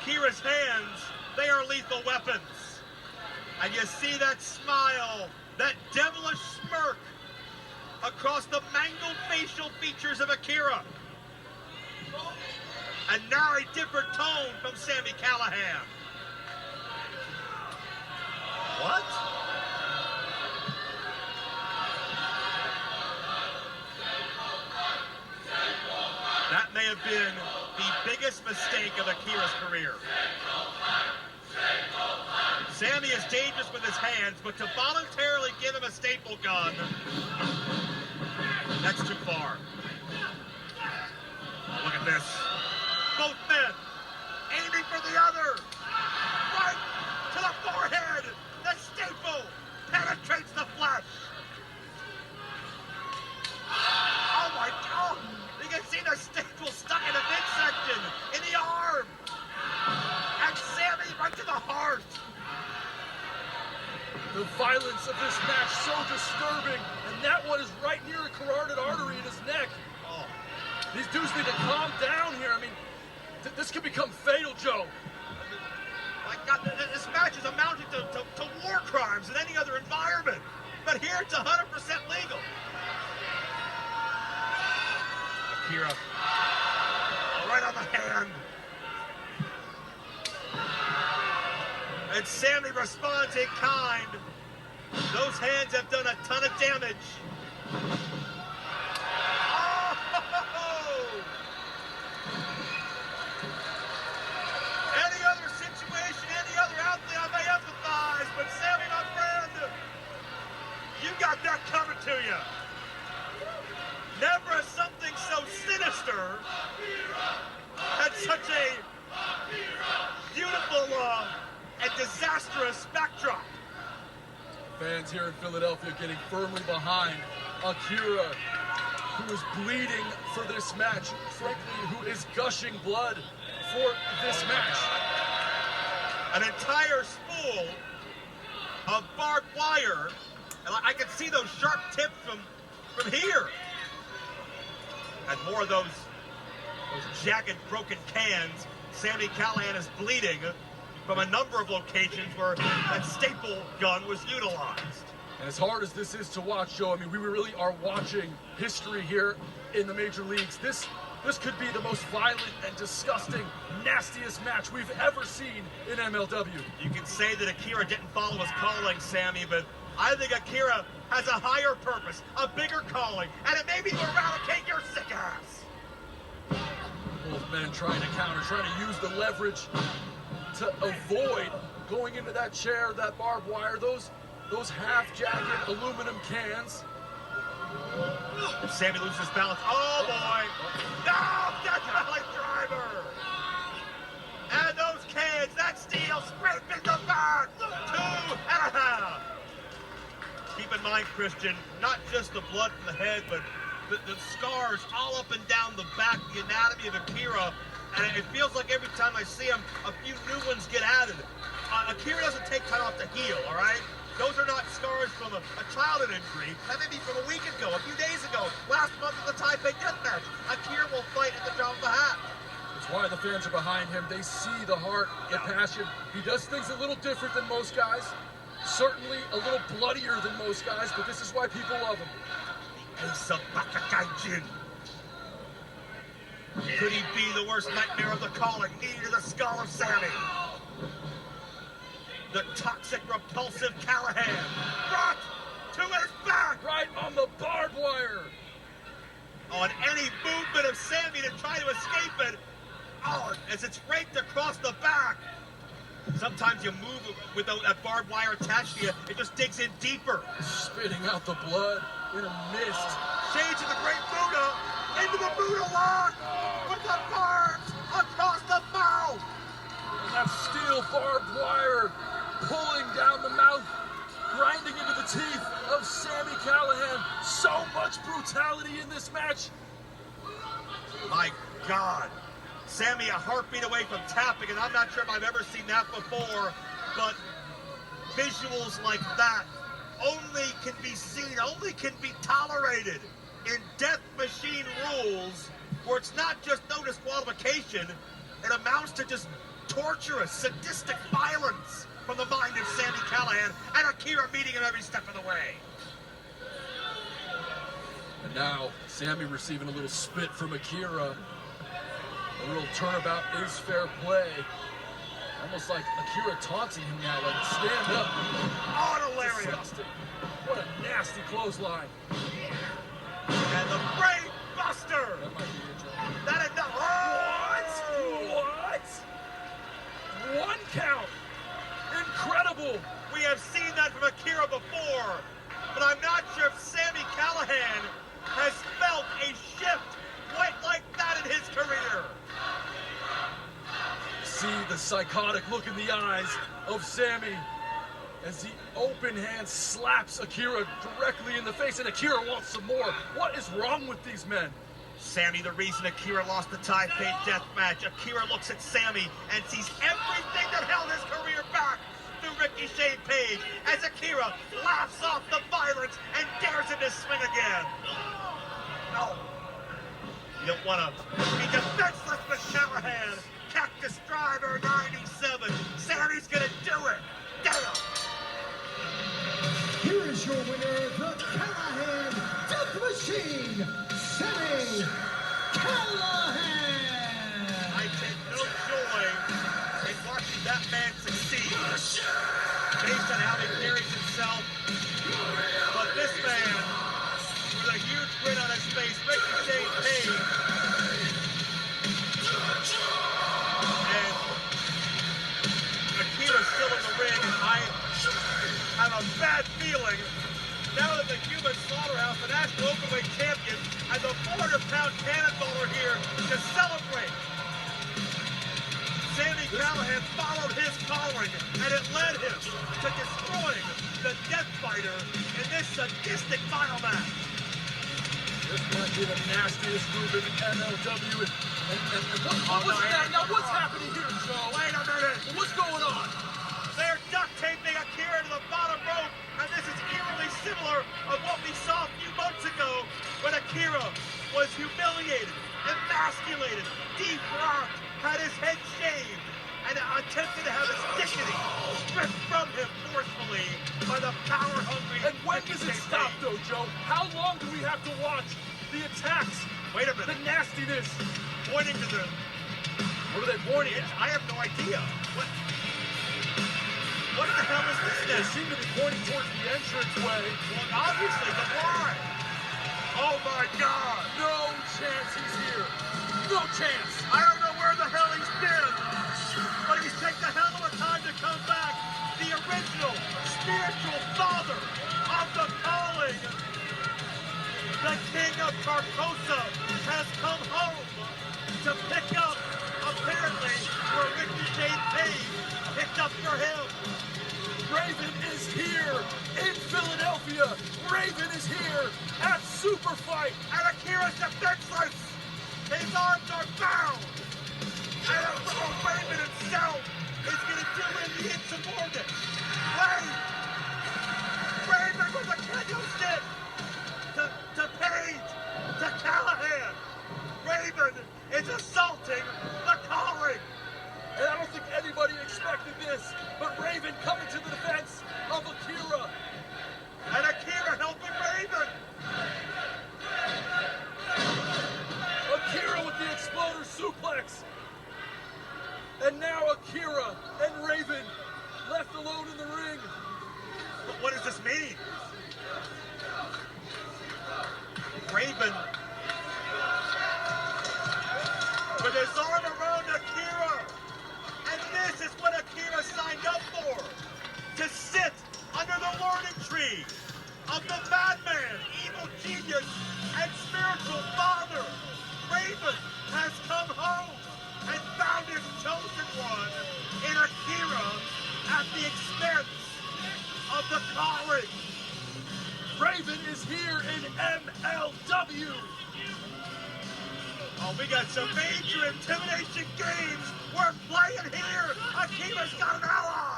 Akira's hands, they are lethal weapons. And you see that smile, that devilish smirk across the mangled facial features of Akira. And now a different tone from Sami Callahan. What? That may have been the biggest mistake of Akira's career. Sami is dangerous with his hands, but to voluntarily give him a staple gun, that's too far. Look at this. Both men aiming for the other. Right to the forehead. The staple penetrates the flesh. Oh my God. You can see the staple stuck in the midsection, in the arm. And Sami right to the heart. The violence of this match so disturbing, and that one is right near a carotid artery in his neck. Oh. These dudes need to calm down here. I mean, this could become fatal, Joe. My God, this match is amounting to war crimes in any other environment. But here it's 100% legal. Akira, right on the hand. And Sami responds in kind. Those hands have done a ton of damage. Oh! Any other situation, any other athlete, I may empathize, but Sami, my friend, you got that coming to you. Never has something so sinister had such a beautiful and disastrous backdrop. Fans here in Philadelphia getting firmly behind Akira, who is bleeding for this match, frankly, who is gushing blood for this match. An entire spool of barbed wire, and I can see those sharp tips from here. And more of those jagged, broken cans. Sami Callahan is bleeding from a number of locations where that staple gun was utilized. And as hard as this is to watch, Joe, I mean, we really are watching history here in the major leagues. This could be the most violent and disgusting, nastiest match we've ever seen in MLW. You can say that Akira didn't follow his calling, Sami, but I think Akira has a higher purpose, a bigger calling, and it may be to eradicate your sick ass. Both men trying to counter, trying to use the leverage to avoid going into that chair, that barbed wire, those half-jacket aluminum cans. Sami loses balance. Oh boy! No! That's a light driver! And those cans, that steel scraping the back! 2.5! Keep in mind, Christian, not just the blood from the head, but the scars all up and down the back, the anatomy of Akira. And it feels like every time I see him, a few new ones get added. Akira doesn't take time off to heal, all right? Those are not scars from a childhood injury. That may be from a week ago, a few days ago, last month at the Taipei Death Match. Akira will fight at the drop of a hat. That's why the fans are behind him. They see the heart, the passion. He does things a little different than most guys. Certainly a little bloodier than most guys, but this is why people love him. The ace of Bakagaijin. Could he be the worst nightmare of the calling? Knee to the skull of Sami. The toxic, repulsive Callahan. Brought to his back. Right on the barbed wire. On any movement of Sami to try to escape it. Oh, as it's raked across the back. Sometimes you move with that barbed wire attached to you, it just digs in deeper. Spitting out the blood in a mist. Shades of the Great Buddha into the Buddha lock with the barbs across the mouth. And that steel barbed wire pulling down the mouth, grinding into the teeth of Sami Callahan. So much brutality in this match. My God. Sami a heartbeat away from tapping, and I'm not sure if I've ever seen that before, but visuals like that only can be seen, only can be tolerated in Death Machine rules, where it's not just no disqualification, it amounts to just torturous, sadistic violence from the mind of Sami Callahan, and Akira meeting him every step of the way. And now, Sami receiving a little spit from Akira. A little turnabout is fair play. Almost like Akira taunting him now, like, stand up. Oh, hilarious. Disgusting. What a nasty clothesline. And the Brain Buster. That might be it, Joe. That is not. Oh! What? One count. Incredible. We have seen that from Akira before, but I'm not sure if Sami Callahan has felt a shift quite like that in his career. See the psychotic look in the eyes of Sami as the open hand slaps Akira directly in the face, and Akira wants some more. What is wrong with these men? Sami, the reason Akira lost the tie-fade death match. Akira looks at Sami and sees everything that held his career back through Ricky Shane Page as Akira laughs off the violence and dares him to swing again. No. You don't want to be defenseless with Callahan. Cactus Driver 97. Sami's going to do it. Damn. Here is your winner, the Callahan-DEATH Machine, Sami Callahan. I take no joy in watching that man succeed based on how he carries himself. But this man, with a huge grin on his face, Ricky Shane Page, and Akira's still in the ring. I have a bad feeling now that the Human Slaughterhouse, the national openweight champion, and the 400-pound cannonballer here to celebrate. Sami Callahan followed his calling, and it led him to destroying the Death Fighter in this sadistic final match. This might be the nastiest move in MLW. What's happening here, Joe? Wait a minute. What's going on? They're duct taping Akira to the bottom rope, and this is eerily similar of what we saw a few months ago when Akira was humiliated, emasculated, defrocked, had his head shaved, and attempted to have his dignity stripped from him forcefully by the power-hungry. And when does it stop, though, Joe? How long do we have to watch the attacks? Wait a minute. The nastiness. Pointing to the... What are they pointing at? I have no idea. What the hell is this They then? seem to be pointing towards the entranceway. Well, obviously, but why? Oh my God! No chance he's here. No chance. I don't know where the hell he's been, but he's taken a hell of a time to come back. The original spiritual father of the calling, the King of Carcosa, has come home to pick up, apparently, where Ricky Shane Page picked up for him. Raven is here in Philadelphia. Raven is here at Superfight. And Akira's defenseless. His arms are bound. And Raven himself is going to do in the insubordinate. Raven with a kendo stick to Page, to Callahan. Raven is assaulting the calling. And I don't think anybody expected this, but Raven coming to the defense of Akira. And Akira helping Raven. Akira with the exploder suplex. And now Akira and Raven left alone in the ring. But what does this mean? Raven with his arm around Akira. And this is what Akira signed up for. To sit under the learning tree of the madman, evil genius, and spiritual father. Raven has come home and found his chosen one in Akira at the expense of the calling. Raven is here in MLW. Oh, we got some major intimidation games. We're playing here. Akira's got an ally.